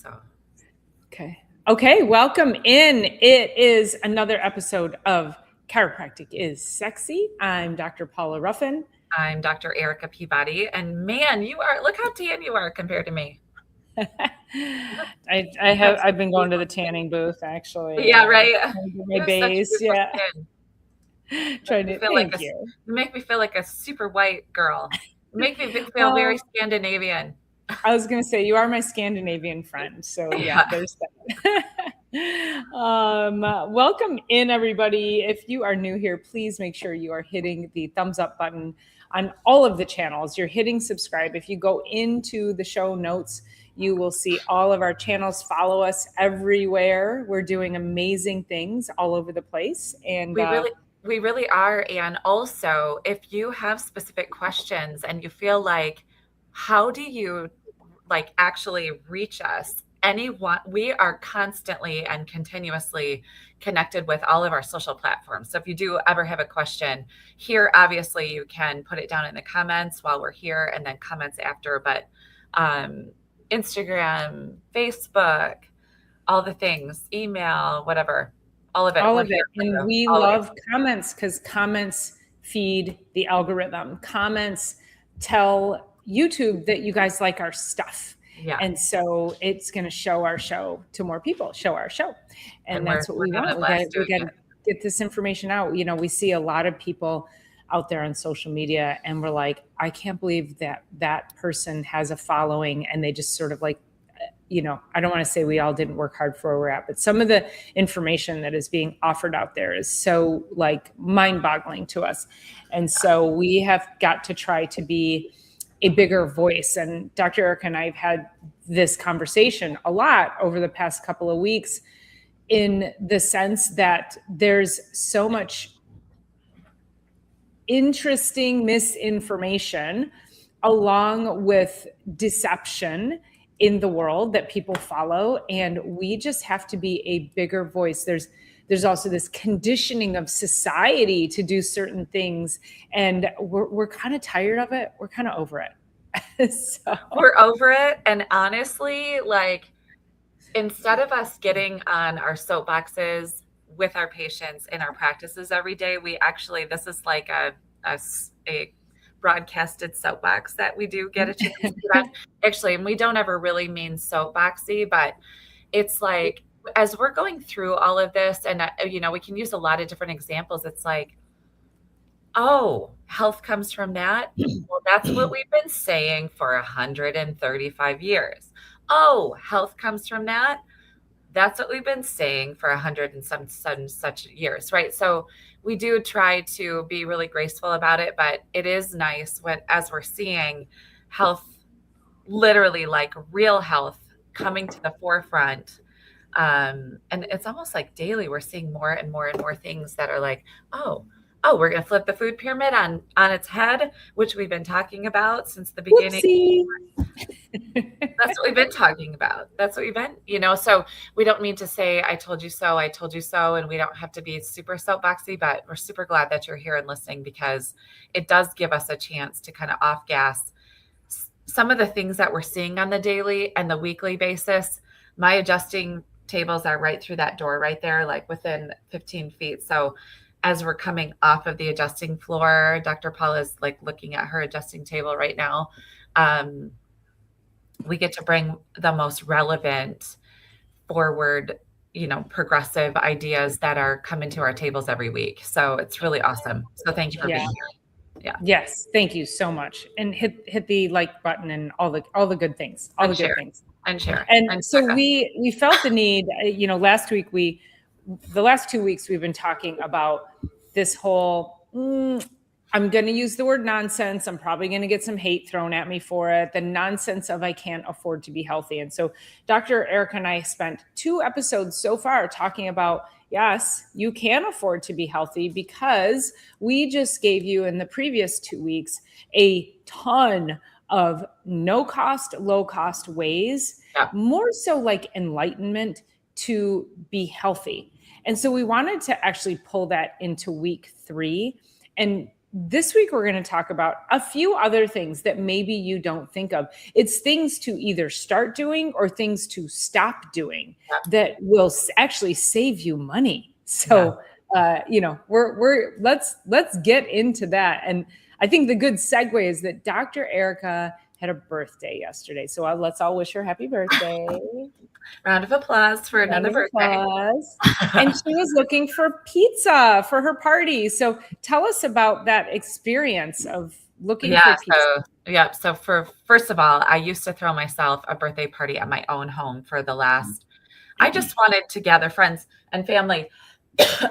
So. Okay. Welcome in. It is another episode of Chiropractic Is Sexy. I'm Dr. Paula Ruffin. I'm Dr. Erica Peabody. And man, look how tan you are compared to me. I've been going to the tanning booth actually. Yeah, right. My base. Yeah. Trying to thank you. You make me feel like a super white girl. You make me feel very Scandinavian. I was going to say, you are my Scandinavian friend. So yeah. There's that. Welcome in, everybody. If you are new here, please make sure you are hitting the thumbs up button on all of the channels. You're hitting subscribe. If you go into the show notes, you will see all of our channels. Follow us everywhere. We're doing amazing things all over the place. And we really are. And also, if you have specific questions and you feel like, how do you actually reach us? We are constantly and continuously connected with all of our social platforms. So if you do ever have a question here, obviously you can put it down in the comments while we're here and then comments after, but Instagram, Facebook, all the things, email, whatever, all of it. And we love comments because comments feed the algorithm. Comments tell YouTube that you guys like our stuff. Yeah. And so it's going to show our show to more people, show our show. And that's what we want. We got to get this information out. You know, we see a lot of people out there on social media and we're like, I can't believe that person has a following, and they just sort of like, you know, I don't want to say we all didn't work hard for where we're at, but some of the information that is being offered out there is so like mind-boggling to us. And so we have got to try to be a bigger voice. And Dr. Erica and I have had this conversation a lot over the past couple of weeks, in the sense that there's so much interesting misinformation along with deception in the world that people follow. And we just have to be a bigger voice. There's also this conditioning of society to do certain things. And we're kind of tired of it. We're kind of over it. So. We're over it. And honestly, like, instead of us getting on our soapboxes with our patients in our practices every day, this is like a broadcasted soapbox that we do get a chance to do that. Actually, and we don't ever really mean soapboxy, but it's like, as we're going through all of this, and you know, we can use a lot of different examples. It's like, oh, health comes from that. Well, that's what we've been saying for 135 years. Oh, health comes from that. That's what we've been saying for 100 and some such years, right? So we do try to be really graceful about it, but it is nice as we're seeing health, literally like real health, coming to the forefront. And it's almost like daily we're seeing more and more and more things that are like, oh, we're going to flip the food pyramid on its head, which we've been talking about since the beginning. That's what we've been talking about. That's what we've been, you know, so we don't mean to say, I told you so, and we don't have to be super soapboxy, but we're super glad that you're here and listening, because it does give us a chance to kind of off gas some of the things that we're seeing on the daily and the weekly basis. My adjusting tables are right through that door right there, like within 15 feet. So as we're coming off of the adjusting floor, Dr. Paula is like looking at her adjusting table right now. We get to bring the most relevant, forward, you know, progressive ideas that are coming to our tables every week. So it's really awesome. So thank you for being here. Yeah. Yes. Thank you so much. And hit the like button and all the good things, good things. And share. And so we felt the need, you know, the last 2 weeks we've been talking about this whole, I'm going to use the word nonsense. I'm probably going to get some hate thrown at me for it. The nonsense of I can't afford to be healthy. And so Dr. Erica and I spent 2 episodes so far talking about, yes, you can afford to be healthy, because we just gave you in the previous 2 weeks a ton of no cost, low cost ways, more so like enlightenment to be healthy. And so we wanted to actually pull that into week 3 and this week, we're going to talk about a few other things that maybe you don't think of. It's things to either start doing or things to stop doing that will actually save you money. So, let's get into that. And I think the good segue is that Dr. Erica had a birthday yesterday. So let's all wish her happy birthday. Round of applause for another birthday. And she was looking for pizza for her party. So tell us about that experience of looking for pizza. So first of all, I used to throw myself a birthday party at my own home for the last, I just wanted to gather friends and family.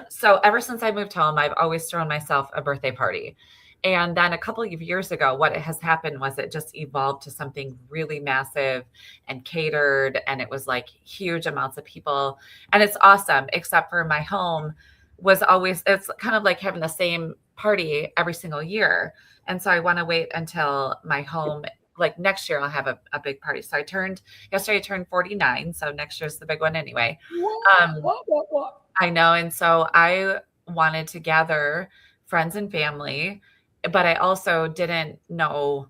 So ever since I moved home, I've always thrown myself a birthday party. And then a couple of years ago, what has happened was it just evolved to something really massive and catered. And it was like huge amounts of people. And it's awesome, except for my home was always, it's kind of like having the same party every single year. And so I want to wait until my home, like next year, I'll have a big party. So yesterday I turned 49. So next year's the big one anyway. What? I know. And so I wanted to gather friends and family, but I also didn't know,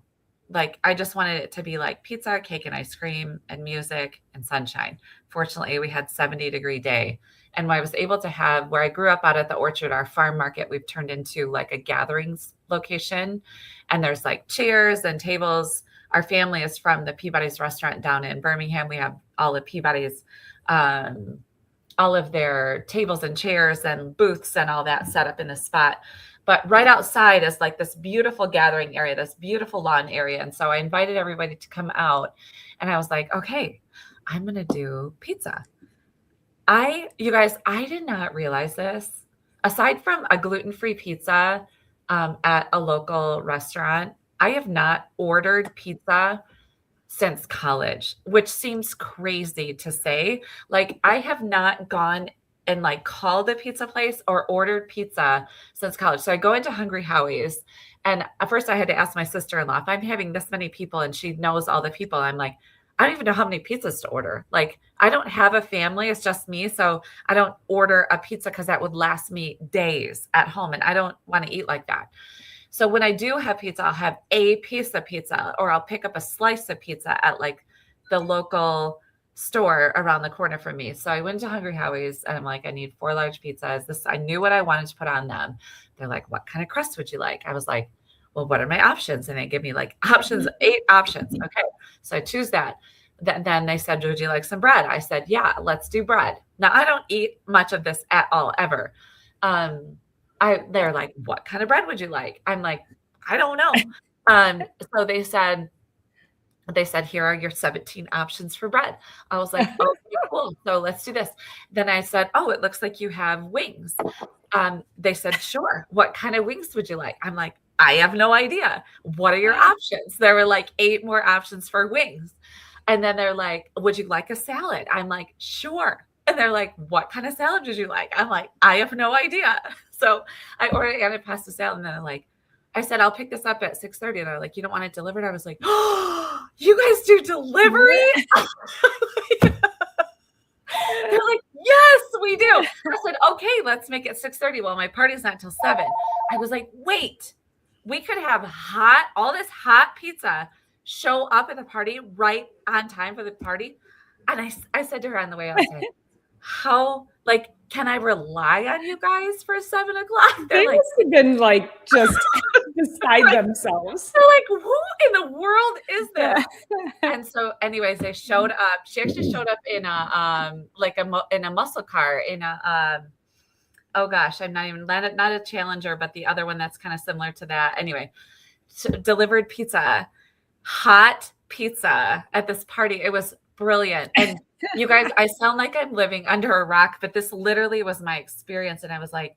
like, I just wanted it to be like pizza, cake, and ice cream and music and sunshine. Fortunately, we had 70-degree day. And when I was able to have, where I grew up out at the orchard, our farm market, we've turned into like a gatherings location. And there's like chairs and tables. Our family is from the Peabody's restaurant down in Birmingham. We have all of Peabody's, all of their tables and chairs and booths and all that set up in the spot. But right outside is like this beautiful gathering area, this beautiful lawn area. And so I invited everybody to come out and I was like, okay, I'm going to do pizza. You guys, I did not realize this. Aside from a gluten-free pizza at a local restaurant, I have not ordered pizza since college, which seems crazy to say. Like, I have not gone and like called a pizza place or ordered pizza since college. So I go into Hungry Howie's, and at first I had to ask my sister-in-law, if I'm having this many people and she knows all the people, I'm like, I don't even know how many pizzas to order. Like, I don't have a family. It's just me. So I don't order a pizza because that would last me days at home. And I don't want to eat like that. So when I do have pizza, I'll have a piece of pizza, or I'll pick up a slice of pizza at like the local store around the corner from me. So I went to Hungry Howie's and I'm like, I need 4 large pizzas. I knew what I wanted to put on them. They're like, what kind of crust would you like? I was like, well, what are my options? And they give me like options, 8 options. Okay. So I choose that. Then they said, would you like some bread? I said, yeah, let's do bread. Now I don't eat much of this at all, ever. They're like, what kind of bread would you like? I'm like, I don't know. So they said, here are your 17 options for bread. I was like, okay, cool. So let's do this. Then I said, oh, it looks like you have wings. They said, sure. What kind of wings would you like? I'm like, I have no idea. What are your options? There were like 8 more options for wings. And then they're like, would you like a salad? I'm like, sure. And they're like, what kind of salad would you like? I'm like, I have no idea. So I ordered antipasta salad, and then I said, I'll pick this up at 6:30. And they're like, you don't want it delivered? I was like, oh, you guys do delivery? They're like, yes, we do. I said, okay, let's make it 6:30. Well, my party's not till 7. I was like, wait, we could have all this hot pizza show up at the party right on time for the party. And I said to her on the way, I was like, how, like, can I rely on you guys for 7 o'clock? They must have been like just beside themselves. They're like, who in the world is this? And so anyways, they showed up. She actually showed up in a muscle car in a, oh gosh, I'm not a Challenger, but the other one that's kind of similar to that. Anyway, delivered pizza, hot pizza at this party. It was brilliant. And you guys, I sound like I'm living under a rock, but this literally was my experience. And I was like,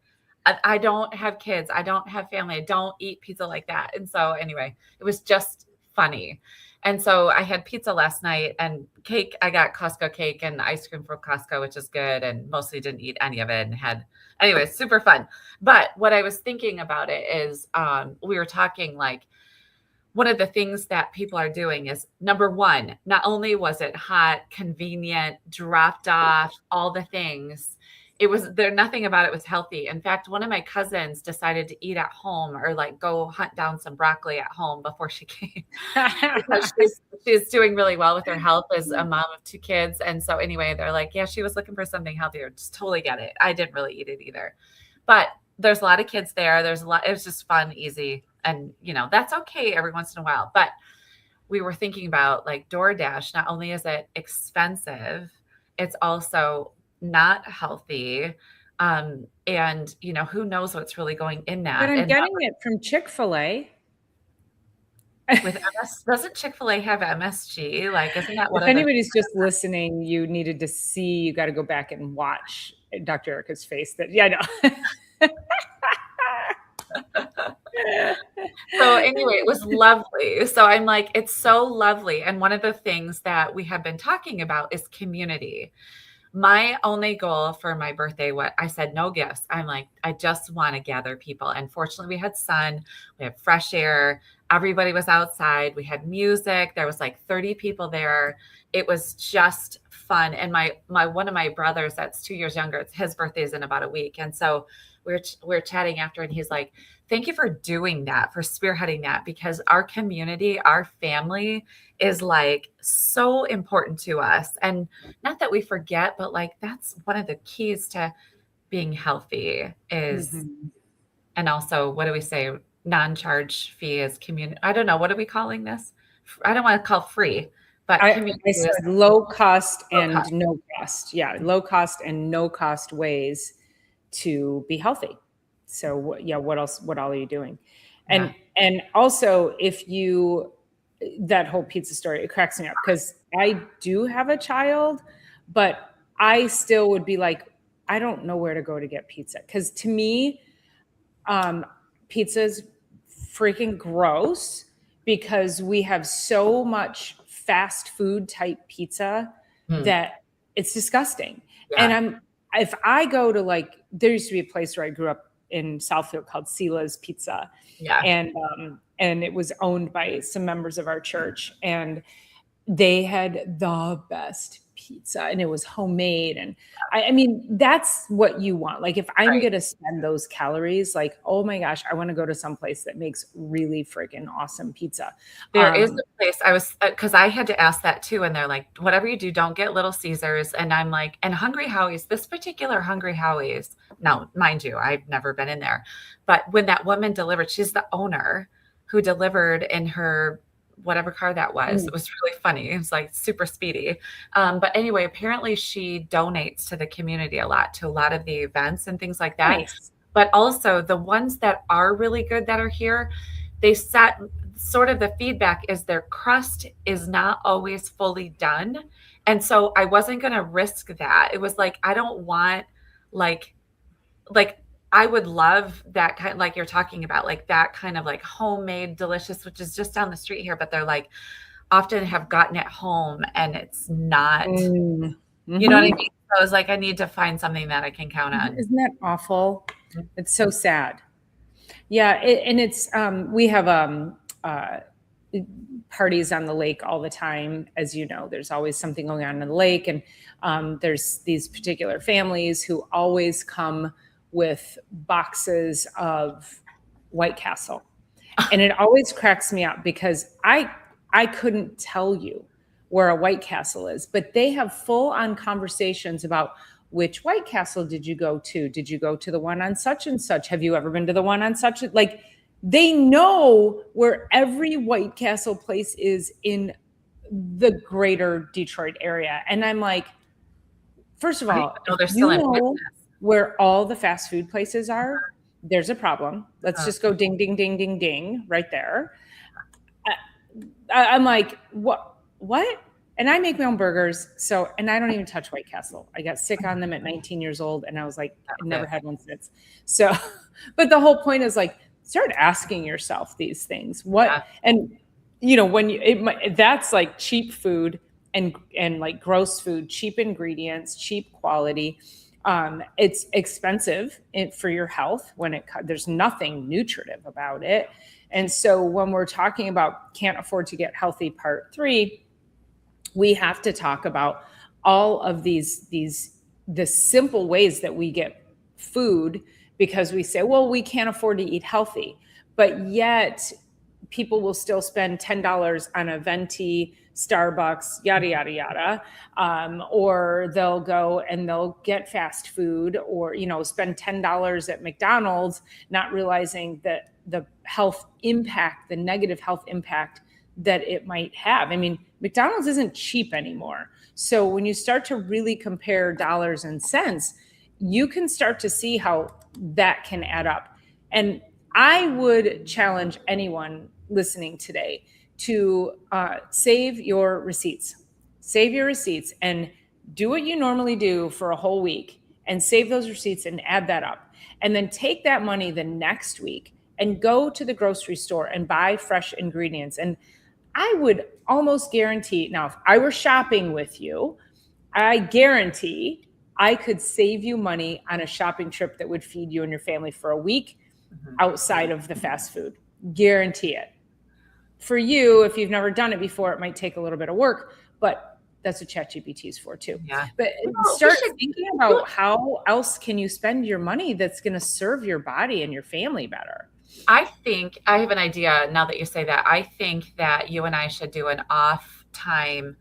I don't have kids. I don't have family. I don't eat pizza like that. And so anyway, it was just funny. And so I had pizza last night and cake. I got Costco cake and ice cream from Costco, which is good. And mostly didn't eat any of it and anyway, super fun. But what I was thinking about it is we were talking like, one of the things that people are doing is, number one, not only was it hot, convenient, dropped off, all the things, nothing about it was healthy. In fact, one of my cousins decided to eat at home or like go hunt down some broccoli at home before she came because she's doing really well with her health as a mom of 2 kids. And so anyway, they're like, yeah, she was looking for something healthier. Just totally get it. I didn't really eat it either. But there's a lot of kids there. There's a lot, it was just fun, easy. And that's okay every once in a while. But we were thinking about like DoorDash. Not only is it expensive, it's also not healthy. And who knows what's really going in that. But I'm and getting it from Chick-fil-A. With doesn't Chick-fil-A have MSG? Like, isn't that what? If anybody's just listening, you needed to see, you got to go back and watch Dr. Erica's face. I know. So anyway, it was lovely. So I'm like, it's so lovely. And one of the things that we have been talking about is community. My only goal for my birthday, I said, no gifts. I'm like, I just want to gather people. And fortunately, we had sun, we had fresh air. Everybody was outside. We had music. There was like 30 people there. It was just fun. And my one of my brothers that's 2 years younger, his birthday is in about a week. And so we're chatting after, and he's like, thank you for doing that, for spearheading that, because our community, our family is like so important to us. And not that we forget, but like, that's one of the keys to being healthy is, and also, what do we say? Non-charge fee is community. I don't know. What are we calling this? I don't want to call free, but I said low cost and no cost. Yeah. Low cost and no cost ways to be healthy. So what else, what all are you doing? And also, that whole pizza story, it cracks me up because I do have a child, but I still would be like, I don't know where to go to get pizza. Cause to me, pizza's freaking gross because we have so much fast food type pizza that it's disgusting. Yeah. And if I go to there used to be a place where I grew up in Southfield called Sila's Pizza. Yeah. And it was owned by some members of our church, and they had the best pizza, and it was homemade. And I mean, that's what you want. Like, if I'm going to spend those calories, like, oh my gosh, I want to go to some place that makes really freaking awesome pizza. There is a place because I had to ask that too. And they're like, whatever you do, don't get Little Caesars. And I'm like, and Hungry Howie's, this particular Hungry Howie's. Now, mind you, I've never been in there, but when that woman delivered, she's the owner who delivered in her whatever car that was. It was really funny. It was like super speedy. But anyway, apparently she donates to the community a lot, to a lot of the events and things like that. Nice. But also the ones that are really good that are here, they set sort of the feedback is their crust is not always fully done. And so I wasn't going to risk that. It was like, I don't want like I would love that kind, like you're talking about, like that kind of like homemade delicious, which is just down the street here, but they're like often have gotten it home and it's not, you know what I mean? So I was like, I need to find something that I can count on. Isn't that awful? It's so sad. Yeah. And it's, we have parties on the lake all the time. As you know, there's always something going on in the lake. And there's these particular families who always come with boxes of White Castle. And it always cracks me up because I couldn't tell you where a White Castle is, but they have full on conversations about which White Castle did you go to? Did you go to the one on such and such? Have you ever been to the one on such? Like, they know where every White Castle place is in the greater Detroit area. And I'm like, first of all, where all the fast food places are, there's a problem. Let's just go ding, ding, ding, ding, ding right there. I'm like, what? And I make my own burgers. And I don't even touch White Castle. I got sick on them at 19 years old. And I was like, I never had one since. So, but the whole point is like, start asking yourself these things. And that's like cheap food and like gross food, cheap ingredients, cheap quality. It's expensive for your health there's nothing nutritive about it. And so when we're talking about can't afford to get healthy part 3, we have to talk about all of these the simple ways that we get food, because we say, well, we can't afford to eat healthy, but yet people will still spend $10 on a venti, Starbucks, yada, yada, yada. Or they'll go and they'll get fast food, or, spend $10 at McDonald's, not realizing that the health impact, the negative health impact that it might have. I mean, McDonald's isn't cheap anymore. So when you start to really compare dollars and cents, you can start to see how that can add up. And I would challenge anyone listening today to save your receipts. Save your receipts and do what you normally do for a whole week, and save those receipts and add that up. And then take that money the next week and go to the grocery store and buy fresh ingredients. And I would almost guarantee, now, if I were shopping with you, I guarantee I could save you money on a shopping trip that would feed you and your family for a week outside of the fast food. Guarantee it. For you, if you've never done it before, it might take a little bit of work, but that's what ChatGPT is for too. Yeah. But start thinking about how else can you spend your money that's going to serve your body and your family better. I think I have an idea now that you say that. I think that you and I should do an off time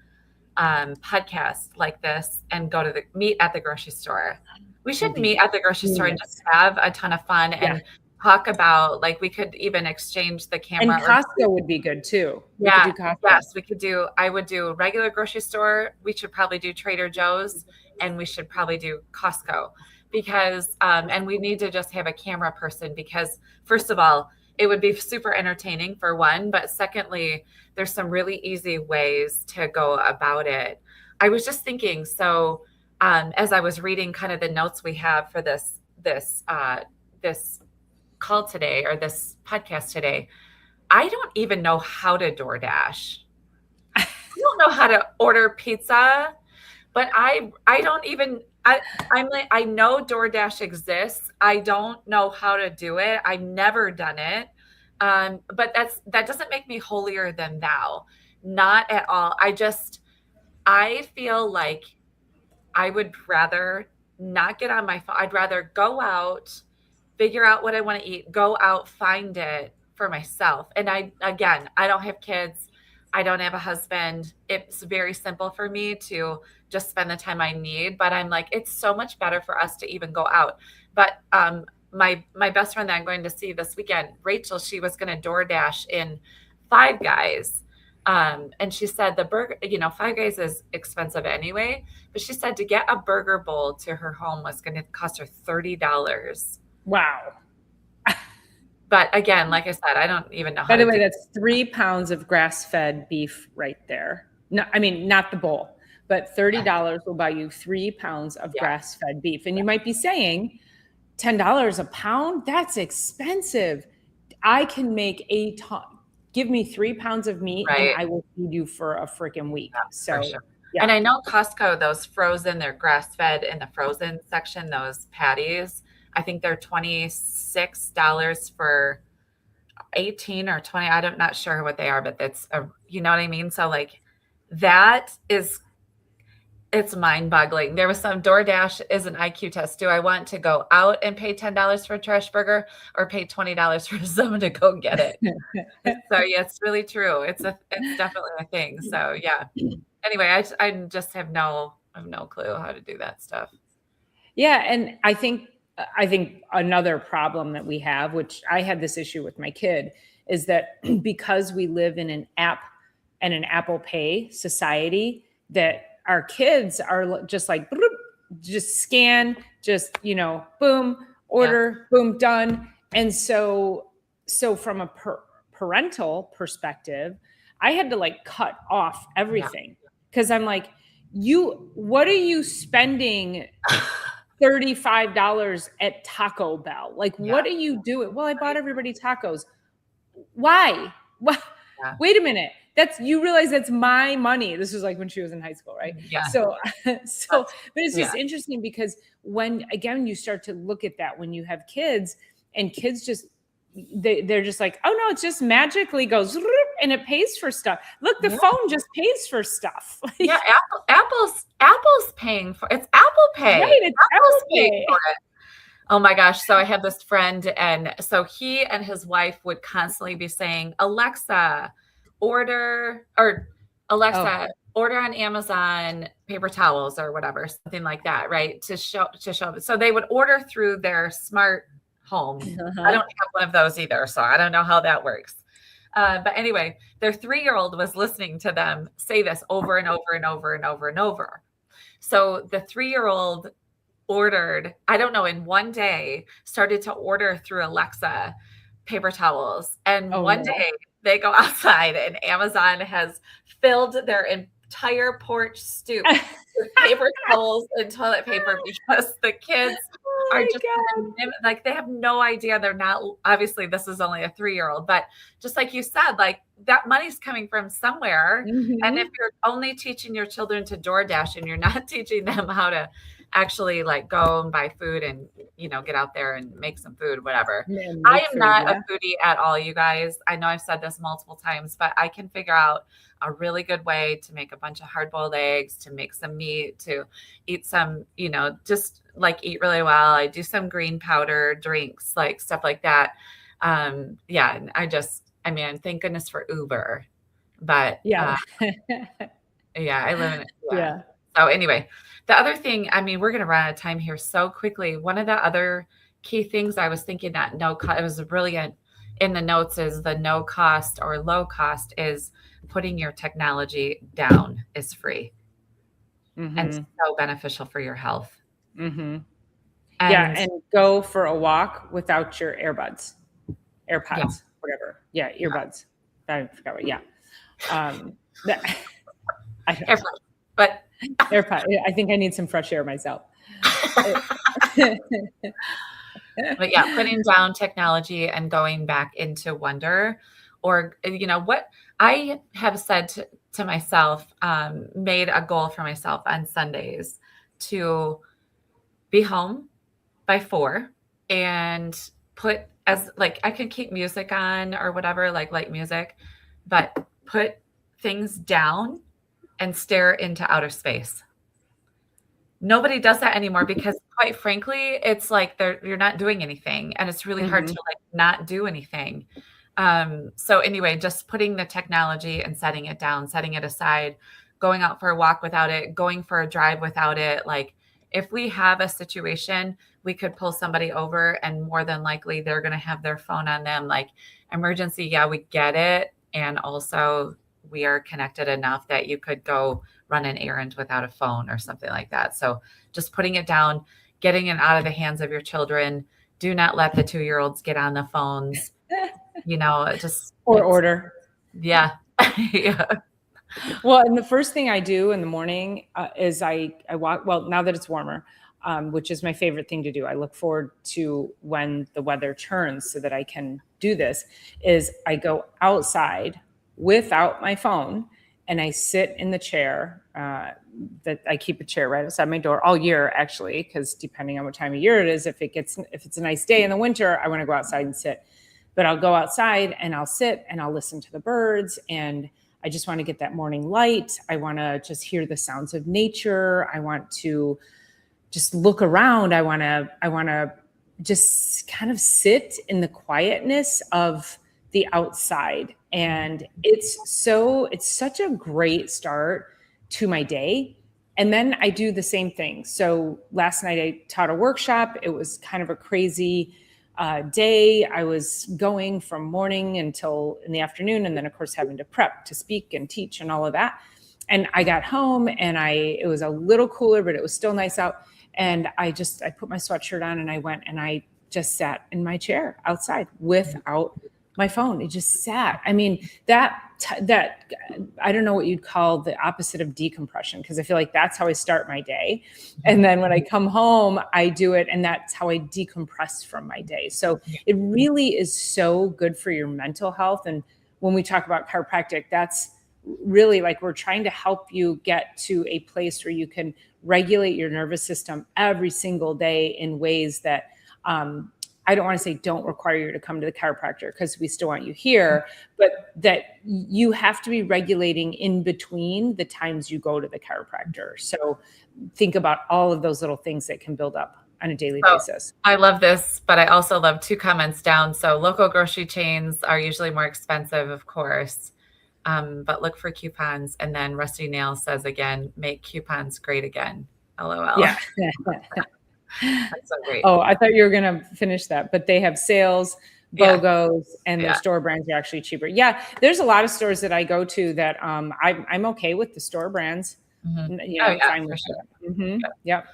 podcast like this and go to meet at the grocery store. We should meet at the grocery store and just have a ton of fun and talk about, like, we could even exchange the camera. And Costco would be good too. Yeah. Yes, we could do, I would do regular grocery store. We should probably do Trader Joe's, and we should probably do Costco, because, and we need to just have a camera person, because first of all, it would be super entertaining for one, but secondly, there's some really easy ways to go about it. I was just thinking, so as I was reading kind of the notes we have for this call today, or this podcast today, I don't even know how to DoorDash. I don't know how to order pizza, but I'm like, I know DoorDash exists. I don't know how to do it. I've never done it. But that doesn't make me holier than thou. Not at all. I feel like I would rather not get on my phone. I'd rather go out, figure out what I want to eat, go out, find it for myself. And I don't have kids. I don't have a husband. It's very simple for me to just spend the time I need. But I'm like, it's so much better for us to even go out. But my best friend that I'm going to see this weekend, Rachel, she was going to DoorDash in Five Guys. And she said the burger, Five Guys is expensive anyway, but she said to get a burger bowl to her home was going to cost her $30. Wow. But again, like I said, I don't even know how to do it. By the way, that's 3 pounds of grass-fed beef right there. No, I mean, not the bowl, but $30 will buy you 3 pounds of grass-fed beef. And you might be saying, $10 a pound? That's expensive. I can make a ton. Give me 3 pounds of meat, and I will feed you for a freaking week. So, sure. And I know Costco, those frozen, they're grass-fed in the frozen section, those patties, I think they're $26 for 18 or 20. I'm not sure what they are, but that's you know what I mean? So like it's mind boggling. There was some DoorDash is an IQ test. Do I want to go out and pay $10 for a trash burger, or pay $20 for someone to go get it? So yeah, it's really true. It's definitely a thing. So yeah. Anyway, I just have no clue how to do that stuff. Yeah. And I think another problem that we have, which I had this issue with my kid, is that because we live in an app and an Apple Pay society, that our kids are just like, just scan, just, boom, order, boom, done. And so from a parental perspective, I had to like cut off everything, because I'm like, what are you spending $35 at Taco Bell? Like, what are you doing? Well, I bought everybody tacos. Why? What? Yeah. Wait a minute. You realize that's my money. This was like when she was in high school, right? Yeah. So, but it's just interesting, because when, again, you start to look at that when you have kids, and kids just, they're just like, oh no, it just magically goes and it pays for stuff. Look, the phone just pays for stuff. Yeah, Apple's paying for it's Apple Pay. Right, it's Apple's Apple paying Pay. for it. Oh my gosh. So I had this friend, and so he and his wife would constantly be saying, Alexa, order order on Amazon paper towels or whatever, something like that, right? To show. So they would order through their smart home. I don't have one of those either, so I don't know how that works. But anyway, their 3-year-old was listening to them say this over and over and over and over and over. So the 3-year-old ordered, I don't know, in one day, started to order through Alexa paper towels. And one day they go outside and Amazon has filled their entire porch stoop with paper towels and toilet paper because the kids are just like, they have no idea. They're not, obviously this is only a 3-year-old, but just like you said, like that money's coming from somewhere. And if you're only teaching your children to DoorDash and you're not teaching them how to actually like go and buy food and, you know, get out there and make some food, whatever. I am not a foodie at all, you guys. I know I've said this multiple times, but I can figure out a really good way to make a bunch of hard-boiled eggs, to make some meat, to eat some, you know, just like eat really well. I do some green powder drinks, like stuff like that. Yeah. And I mean, thank goodness for Uber, but yeah, I live in it. Yeah. So anyway, the other thing, I mean, we're going to run out of time here so quickly. One of the other key things I was thinking that it was brilliant in the notes is the no cost or low cost is putting your technology down is free and so beneficial for your health. And go for a walk without your AirPods, whatever. Yeah, earbuds. I forgot what. Yeah. But AirPod. I think I need some fresh air myself. But yeah, putting down technology and going back into wonder, or, you know, what I have said to myself, made a goal for myself on Sundays to be home by 4 and put as like, I can keep music on or whatever, like light music, but put things down and stare into outer space. Nobody does that anymore because quite frankly, it's like you're not doing anything and it's really hard to like not do anything. So anyway, just putting the technology and setting it down, setting it aside, going out for a walk without it, going for a drive without it. Like if we have a situation, we could pull somebody over and more than likely they're going to have their phone on them. Like emergency. Yeah, we get it. And also we are connected enough that you could go run an errand without a phone or something like that. So just putting it down, getting it out of the hands of your children. Do not let the 2-year-olds get on the phones, you know, order. Yeah. Yeah. Well, and the first thing I do in the morning is I walk, well, now that it's warmer, which is my favorite thing to do. I look forward to when the weather turns so that I can do this, is I go outside without my phone and I sit in the chair that I keep a chair right outside my door all year, actually, because depending on what time of year it is, if it's a nice day in the winter, I want to go outside and sit. But I'll go outside and I'll sit and I'll listen to the birds, and I just want to get that morning light. I want to just hear the sounds of nature. I want to just look around. I want to just kind of sit in the quietness of the outside. And it's such a great start to my day. And then I do the same thing. So last night I taught a workshop. It was kind of a crazy day. I was going from morning until in the afternoon, and then of course having to prep to speak and teach and all of that. And I got home and it was a little cooler, but it was still nice out. And I put my sweatshirt on and I went and I just sat in my chair outside without my phone. It just sat. I mean, that I don't know what you'd call the opposite of decompression, because I feel like that's how I start my day. And then when I come home, I do it, and that's how I decompress from my day. So it really is so good for your mental health. And when we talk about chiropractic, that's really like we're trying to help you get to a place where you can regulate your nervous system every single day in ways that I don't want to say don't require you to come to the chiropractor because we still want you here, but that you have to be regulating in between the times you go to the chiropractor. So think about all of those little things that can build up on a daily basis. I love this, but I also love 2 comments down. So local grocery chains are usually more expensive, of course, but look for coupons. And then Rusty Nail says again, make coupons great again. LOL. Yeah. That's so great. Oh, I thought you were going to finish that, but they have sales, BOGOs, and their store brands are actually cheaper. Yeah, there's a lot of stores that I go to that I'm okay with the store brands. Fine with that. Yep.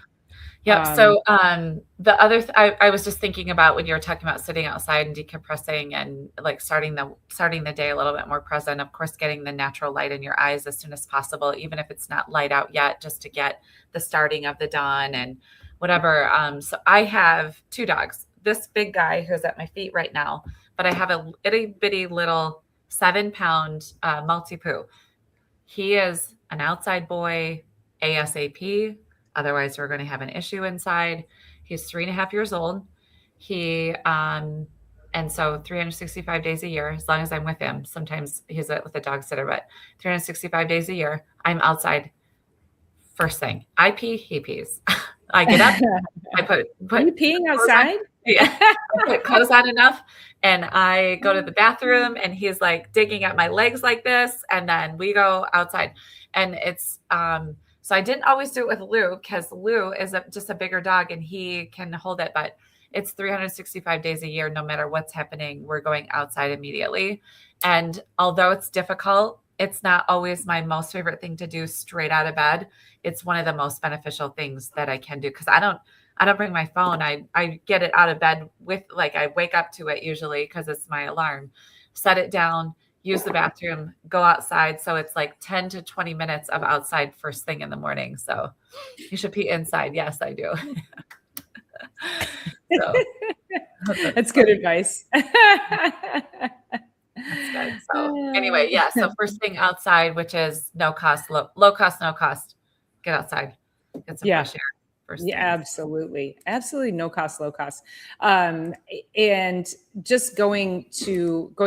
Yep. So the other I was just thinking about when you were talking about sitting outside and decompressing and like starting the day a little bit more present. Of course, getting the natural light in your eyes as soon as possible, even if it's not light out yet, just to get the starting of the dawn and whatever. So I have 2 dogs. This big guy who's at my feet right now, but I have a itty bitty little 7-pound Maltipoo. He is an outside boy ASAP. Otherwise, we're going to have an issue inside. He's 3.5 years old. And so 365 days a year, as long as I'm with him. Sometimes he's with a dog sitter, but 365 days a year, I'm outside first thing. I pee, he pees. I get up, I put Are you peeing outside? Yeah. I put clothes on enough and I go to the bathroom and he's like digging at my legs like this. And then we go outside and it's, so I didn't always do it with Lou because Lou is just a bigger dog and he can hold it, but it's 365 days a year. No matter what's happening, we're going outside immediately. And although it's difficult, it's not always my most favorite thing to do straight out of bed. It's one of the most beneficial things that I can do because I don't bring my phone. I get it out of bed with I wake up to it usually because it's my alarm, set it down, use the bathroom, go outside. So it's like 10 to 20 minutes of outside first thing in the morning. So you should pee inside. Yes, I do. So that's good advice. That's good. So anyway, yeah. So first thing outside, which is no cost, low cost, no cost. Get outside, get some fresh air. Yeah, absolutely. Absolutely. No cost, low cost. And just going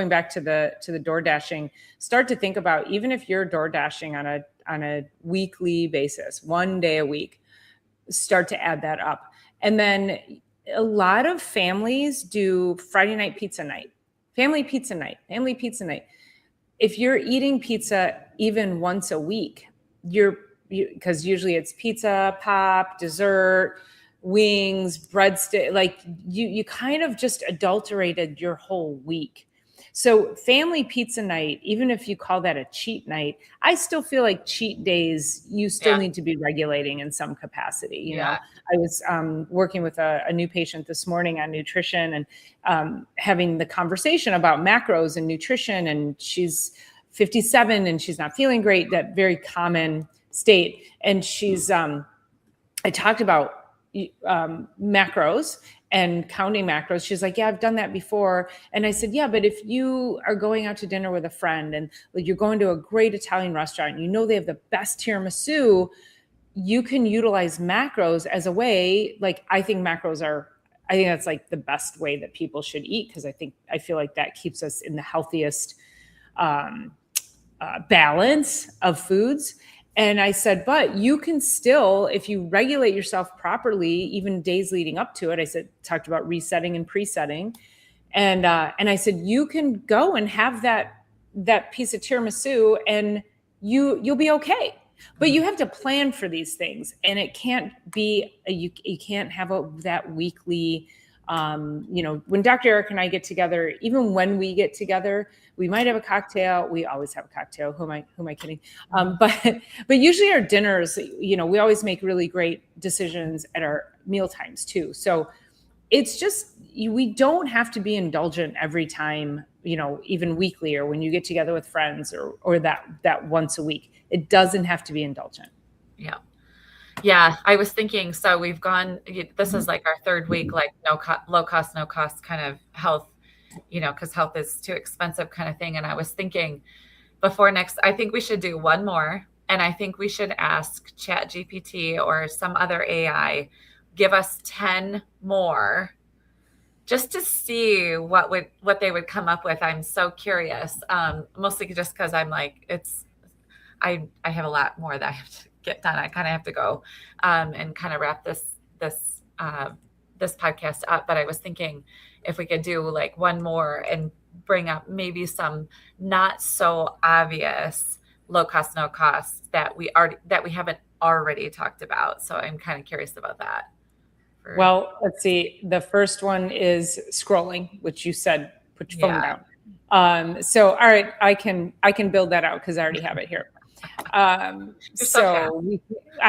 back to the door dashing, start to think about, even if you're door dashing on a weekly basis, 1 day a week, start to add that up. And then a lot of families do Friday night pizza night, family pizza night. If you're eating pizza even once a week, because usually it's pizza, pop, dessert, wings, breadstick, you kind of just adulterated your whole week. So family pizza night, even if you call that a cheat night, I still feel like cheat days, you still need to be regulating in some capacity. You know, I was working with a new patient this morning on nutrition and having the conversation about macros and nutrition, and she's 57 and she's not feeling great, that very common state. And she's, I talked about macros and counting macros. She's like, yeah, I've done that before. And I said, yeah, but if you are going out to dinner with a friend and you're going to a great Italian restaurant, you know, they have the best tiramisu, you can utilize macros as a way. I think that's like the best way that people should eat. Because I feel like that keeps us in the healthiest balance of foods. And I said, but you can still, if you regulate yourself properly, even days leading up to it, talked about resetting and presetting. And I said, you can go and have that piece of tiramisu and you'll be okay. But you have to plan for these things. And it can't be, you can't have that weekly, when Dr. Eric and I get together, even when we get together, we might have a cocktail. We always have a cocktail. Who am I kidding? But usually our dinners, we always make really great decisions at our meal times too. So it's just, we don't have to be indulgent every time, even weekly or when you get together with friends or that once a week. It doesn't have to be indulgent. Yeah. Yeah, I was thinking, so we've gone, this is like our third week, low cost, no cost kind of health, because health is too expensive kind of thing. And I was thinking before next, I think we should do one more. And I think we should ask ChatGPT or some other AI, give us 10 more just to see what they would come up with. I'm so curious. Mostly just because I'm like, I have a lot more that I have to get done. I kind of have to go and kind of wrap this this podcast up. But I was thinking if we could do like one more and bring up maybe some not so obvious low cost, no cost that we haven't already talked about. So I'm kind of curious about that. Well, let's see. The first one is scrolling, which you said put your phone down. So all right, I can build that out because I already have it here. I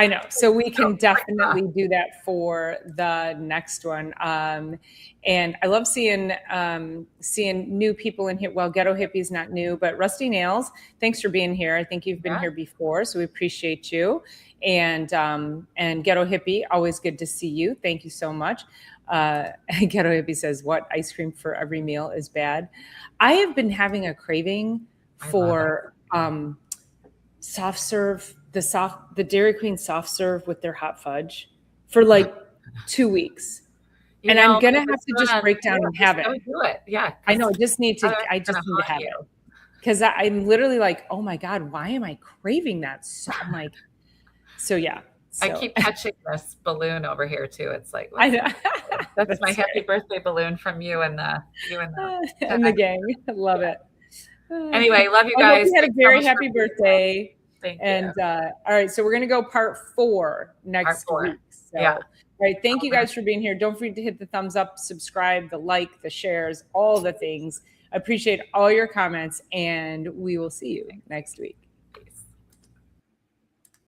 know. So we can definitely do that for the next one. And I love seeing new people in here. Well, Ghetto Hippie's not new, but Rusty Nails, thanks for being here. I think you've been here before, so we appreciate you. And Ghetto Hippie, always good to see you. Thank you so much. Ghetto Hippie says, what ice cream for every meal is bad? I have been having a craving for soft serve, the Dairy Queen soft serve with their hot fudge for like 2 weeks. And I'm going to have to just break down and have it. Do it. Yeah. I know. I just need to have it. Because I'm literally like, oh my God, why am I craving that? So I'm like, so yeah. So. I keep catching this balloon over here too. It's like, I know. That's my happy birthday balloon from you and the gang. I love it. Anyway, love you guys. You had a very happy birthday. Thank you. All right, so we're going to go part 4 next week. So, all right, thank you guys for being here. Don't forget to hit the thumbs up, subscribe, the like, the shares, all the things. I appreciate all your comments, and we will see you next week.